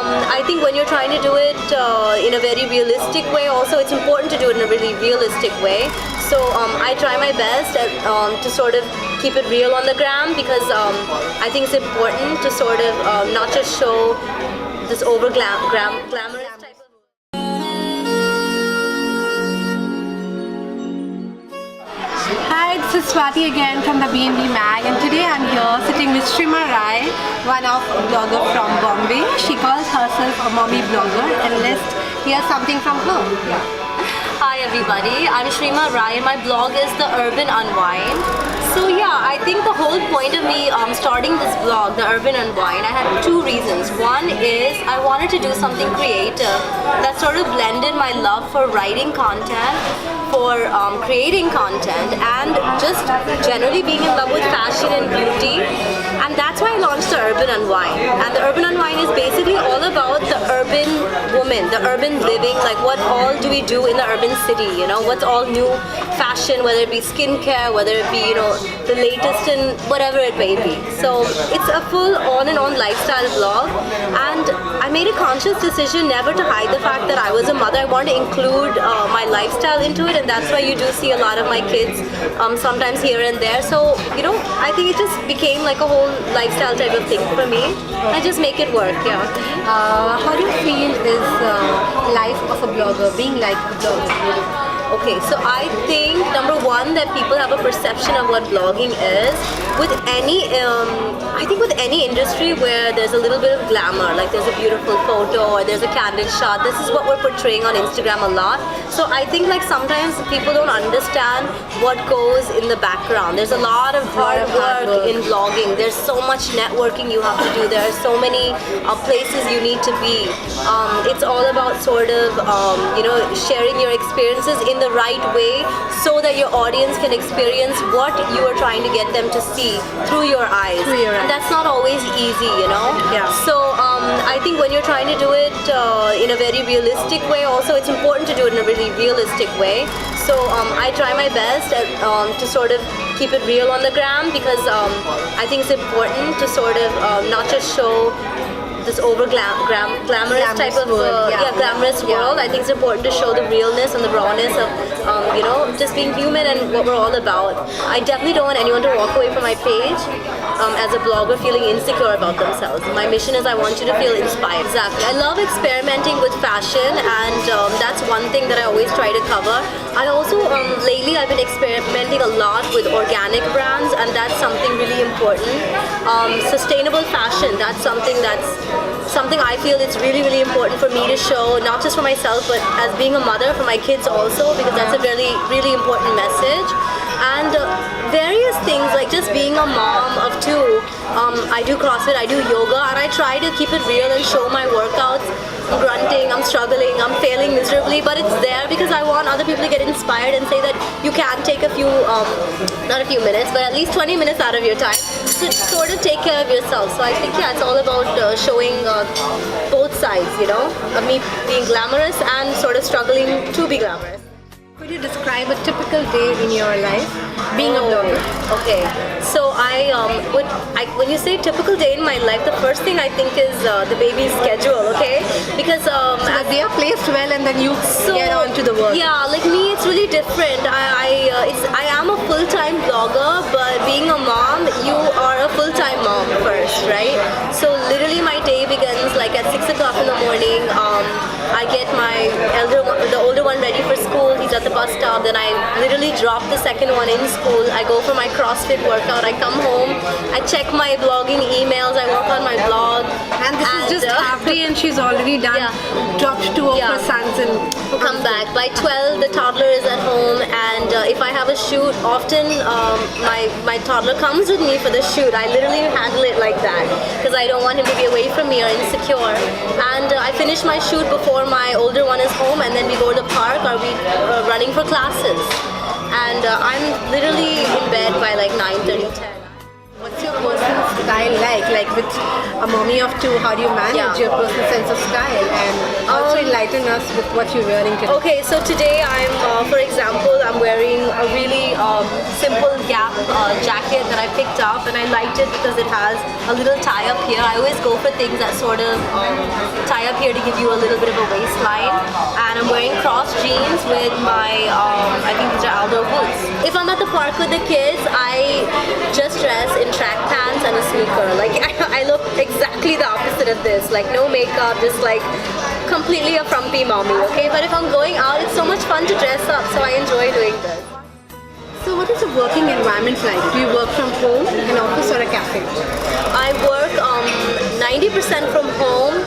I think when you're trying to do it in a very realistic way, also it's important to do it in a really realistic way. So I try my best to sort of keep it real on the gram, because I think it's important to sort of not just show this glamorous type of. Hi, this is Swati again from the B&B Mag, and today I'm here sitting with Shrima, one of blogger from Bombay. She calls herself a mommy blogger, and let's hear something from her. Hi everybody, I'm Shrima Rai and my blog is The Urban Unwind. So yeah, I think the whole point of me starting this blog, The Urban Unwind, I had two reasons. One is I wanted to do something creative that sort of blended my love for writing content, for creating content, and just generally being in love with fashion and beauty. And that's why I launched The Urban Unwind. And The Urban Unwind is basically all about the urban woman, the urban living, like what all do we do in the urban city, you know, what's all new fashion, whether it be skincare, whether it be, you know, the latest in whatever it may be. So it's a full on and on lifestyle blog, and I made a conscious decision never to hide the fact that I was a mother. I wanted to include my lifestyle into it, and that's why you do see a lot of my kids sometimes here and there. So, you know, I think it just became like a whole lifestyle type of thing for me. I just make it work, yeah. How do you feel is life of a blogger, being like a blogger? Okay, so I think number one that people have a perception of what blogging is. With any, I think with any industry where there's a little bit of glamour, like there's a beautiful photo or there's a candid shot, this is what we're portraying on Instagram a lot. So I think like sometimes people don't understand what goes in the background. There's a lot of hard work in blogging. There's so much networking you have to do. There are so many places you need to be. It's all about sort of, you know, sharing your experiences in the right way so that your audience can experience what you are trying to get them to see through your eyes. And that's not always easy, you know. Yeah. So I think when you're trying to do it in a very realistic way, also it's important to do it in a really realistic way. So I try my best to sort of keep it real on the gram, because I think it's important to sort of not just show this glamorous type of glamorous world. I think it's important to show the realness and the rawness of you know, just being human and what we're all about. I definitely don't want anyone to walk away from my page as a blogger feeling insecure about themselves. My mission is I want you to feel inspired. Exactly. I love experimenting with fashion, and that's one thing that I always try to cover. I also lately I've been experimenting a lot with organic brands, and that's something really important. Sustainable fashion, that's something I feel it's really, really important for me to show, not just for myself, but as being a mother, for my kids also, because that's a really, really important message. And various things, like just being a mom of two, I do CrossFit, I do yoga, and I try to keep it real and show my workouts. I'm grunting, I'm struggling, I'm failing miserably, but it's there because I want other people to get inspired and say that you can take a few, not a few minutes, but at least 20 minutes out of your time to sort of take care of yourself. So I think, yeah, it's all about showing both sides, you know, of me being glamorous and sort of struggling to be glamorous. Could you describe a typical day in your life being a blogger? Okay, so when you say typical day in my life, the first thing I think is the baby's schedule, okay? Because as they are placed well and then you get on to the work. Yeah, like me, it's really different. I am a full-time blogger, but being a mom, you are a full-time mom first, right? So literally my day begins like at 6 o'clock in the morning. I get the older one ready for school. He's at the bus stop. Then I literally drop the second one in school. I go for my CrossFit workout. I come home. I check my blogging emails. I work on my blog. And this is just half day, and she's already done. Yeah. Dropped two of her sons and come back. By 12, the toddler is at home, and if I have a shoot, often my toddler comes with me for the shoot. I literally handle it like that because I don't want him to be away from me or insecure. And I finish my shoot before my older one is home, and then we go to the park or we running for classes. And I'm literally in bed by like 9:30, 10. What's your personal style like? Like with a mommy of two, how do you manage your personal sense of style? And also enlighten us with what you're wearing today. Okay, so today for example, I'm wearing a really simple Gap jacket that I picked up, and I liked it because it has a little tie up here. I always go for things that sort of tie up here to give you a little bit of a waistline. And I'm wearing cross jeans with my, I think these are Aldo boots. If I'm at the park with the kids, I just dress in track pants and a sneaker. Like I look exactly the opposite of this. Like no makeup, just like completely a frumpy mommy, okay? But if I'm going out, it's so much fun to dress up, so I enjoy doing this. So what is the working environment like? Do you work from home, an office or a cafe? I work 90% from home,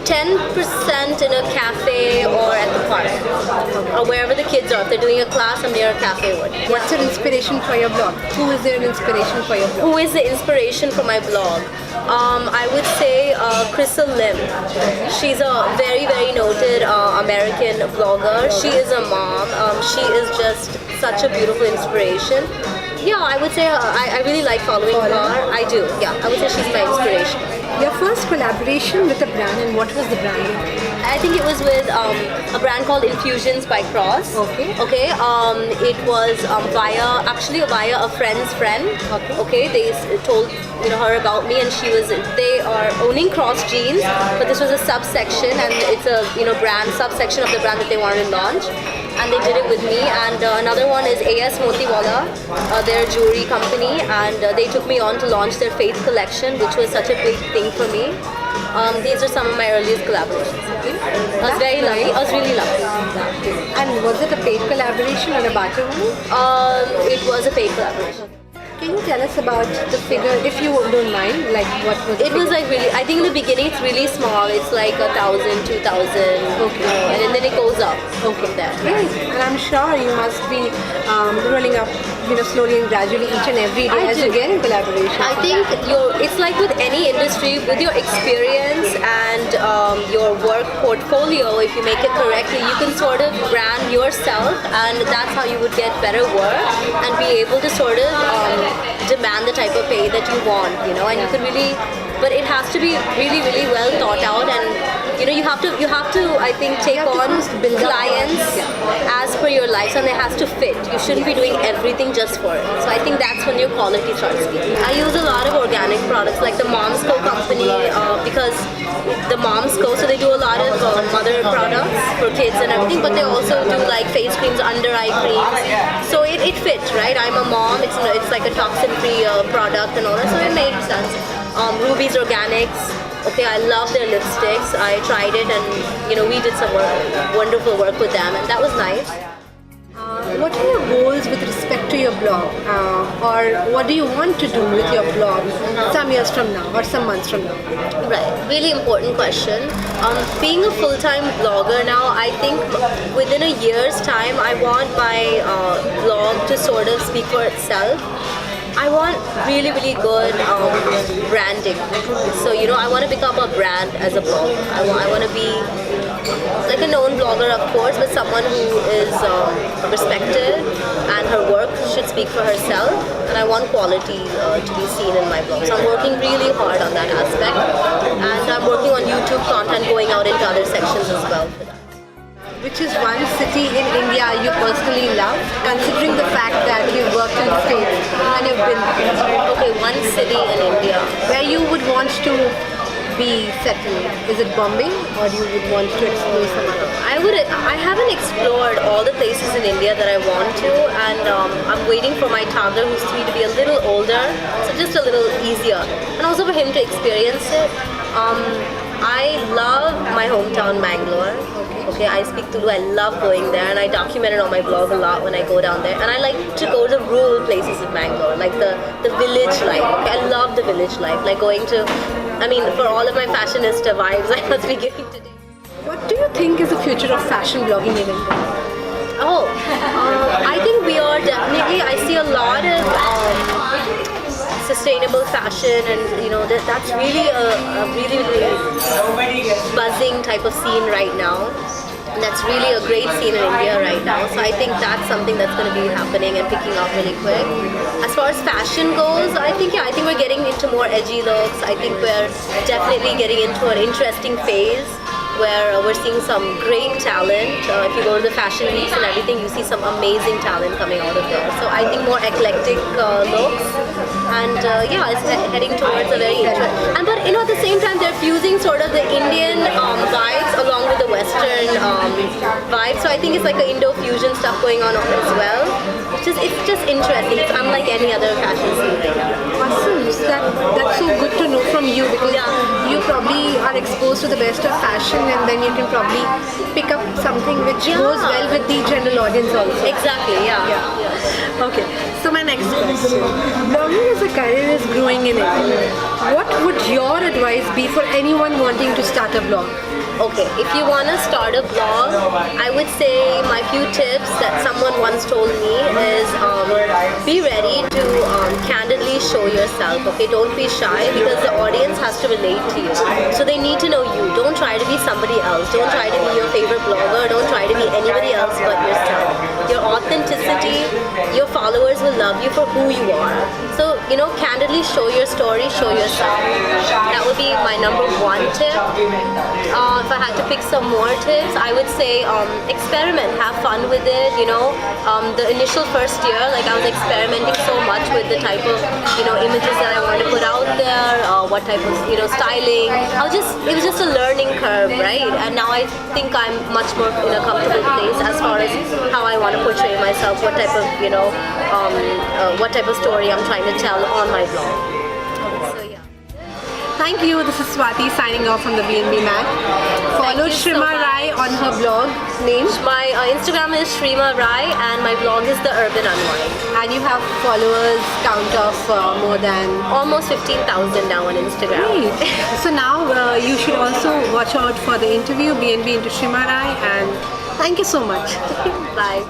10% in a cafe or at the park, or wherever the kids are. If they're doing a class, I'm near a cafe. What's your inspiration for your blog? Who is there an inspiration for your blog? Who is the inspiration for my blog? I would say Crystal Lim. She's a very, very noted American blogger. She is a mom. She is just such a beautiful inspiration. Yeah, I would say I really like following her. I do. Yeah, I would say she's my inspiration. Your first collaboration with a brand, and what was the brand? I think it was with a brand called Infusions by Cross. Okay. Okay. It was via a friend's friend. Okay. They told her about me, and they are owning Cross jeans, but this was a subsection, and it's a brand subsection of the brand that they wanted to launch. And they did it with me. And another one is AS Motiwala, their jewelry company, and they took me on to launch their Faith collection, which was such a big thing for me. These are some of my earliest collaborations. I was very lucky. I was really lucky. And was it a paid collaboration or a barter one? It was a paid collaboration. Can you tell us about the figure, if you don't mind, like what was it? It was like really, I think in the beginning it's really small. It's like 1,000, 2,000. Okay. And then it goes up. Okay. There. Great. And I'm sure you must be rolling up, slowly and gradually each and every day as you get in collaboration. I think it's like with any industry, with your experience and your work portfolio, if you make it correctly, you can sort of brand yourself, and that's how you would get better work and be able to sort of demand the type of pay that you want, and you can really, but it has to be really, really well thought out, and you have to I think take on clients as per your life, and it has to fit. You shouldn't be doing everything just for it. So I think that's when your quality starts speaking. I use a lot of organic products like the Mom's Co company, because the Mom's Co, so they do a lot of mother products for kids and everything, but they also do like face creams, under eye creams. So it fits, right? I'm a mom. It's like a toxin-free product and all that, so it made sense. Ruby's Organics. Okay, I love their lipsticks. I tried it, and we did some wonderful work with them, and that was nice. What are your goals with respect to your blog, or what do you want to do with your blog some years from now or some months from now? Right, really important question. Being a full-time blogger now, I think within a year's time, I want my blog to sort of speak for itself. I want really, really good branding. So, I want to become a brand as a blogger. I want to be like a known blogger, of course, but someone who is respected, and her work should speak for herself. And I want quality to be seen in my blog. So I'm working really hard on that aspect. And I'm working on YouTube content, going out into other sections as well for that. Which is one city in India you personally love, considering the fact that you've worked in the States and you've been there? Okay, one city in India. Where you would want to be settled? Is it Bombay, or you would want to explore some other? I haven't explored all the places in India that I want to, and I'm waiting for my toddler, who's 3, to be a little older, so just a little easier, and also for him to experience it. I love my hometown, Bangalore. Okay, I speak Tulu. I love going there, and I document it on my blog a lot when I go down there. And I like to go to rural places in Bangalore, like the village life. Okay, I love the village life, like going to, for all of my fashionista vibes I must be giving today. What do you think is the future of fashion blogging in India? I think we are definitely, I see a lot of sustainable fashion, and that's really a really, really buzzing type of scene right now. That's really a great scene in India right now. So I think that's something that's going to be happening and picking up really quick. As far as fashion goes, I think we're getting into more edgy looks. I think we're definitely getting into an interesting phase where we're seeing some great talent. If you go to the fashion weeks and everything, you see some amazing talent coming out of there. So I think more eclectic looks, and it's heading towards a very interesting. But at the same time, they're fusing sort of the Indian vibes along with the Western vibe. So I think it's like an Indo-fusion stuff going on as well. It's just interesting. It's unlike any other fashion scene right now. Awesome. That's so good to know from you, because you probably are exposed to the best of fashion, and then you can probably pick up something which goes well with the general audience also. Exactly, Okay, so my next question. Blogging as a career is growing in India. What would your advice be for anyone wanting to start a blog? Okay, if you want to start a blog, I would say my few tips that someone once told me is be ready to candidly show yourself. Okay, don't be shy, because the audience has to relate to you. So they need to know you. Don't try to be somebody else. Don't try to be your favorite blogger. Don't try to be anybody else but yourself. Your authenticity, your followers will love you for who you are. So, candidly show your story, show yourself. That would be my number one tip. If I had to pick some more tips, I would say experiment, have fun with it. The initial first year, I was experimenting so much with the type of images that I wanted to put out there, what type of styling. It was just a learning curve, right? And now I think I'm much more in a comfortable place as far as how I want to portray myself, what type of what type of story I'm trying to tell on my blog. So yeah. Thank you. This is Swati signing off from the BNB Mag. Follow you so Shrima much. Rai on her blog name. My Instagram is Shrima Rai, and my blog is The Urban Unwind. And you have followers count of more than... Almost 15,000 now on Instagram. Great. So now you should also watch out for the interview, BNB into Shrima Rai, and thank you so much. Bye.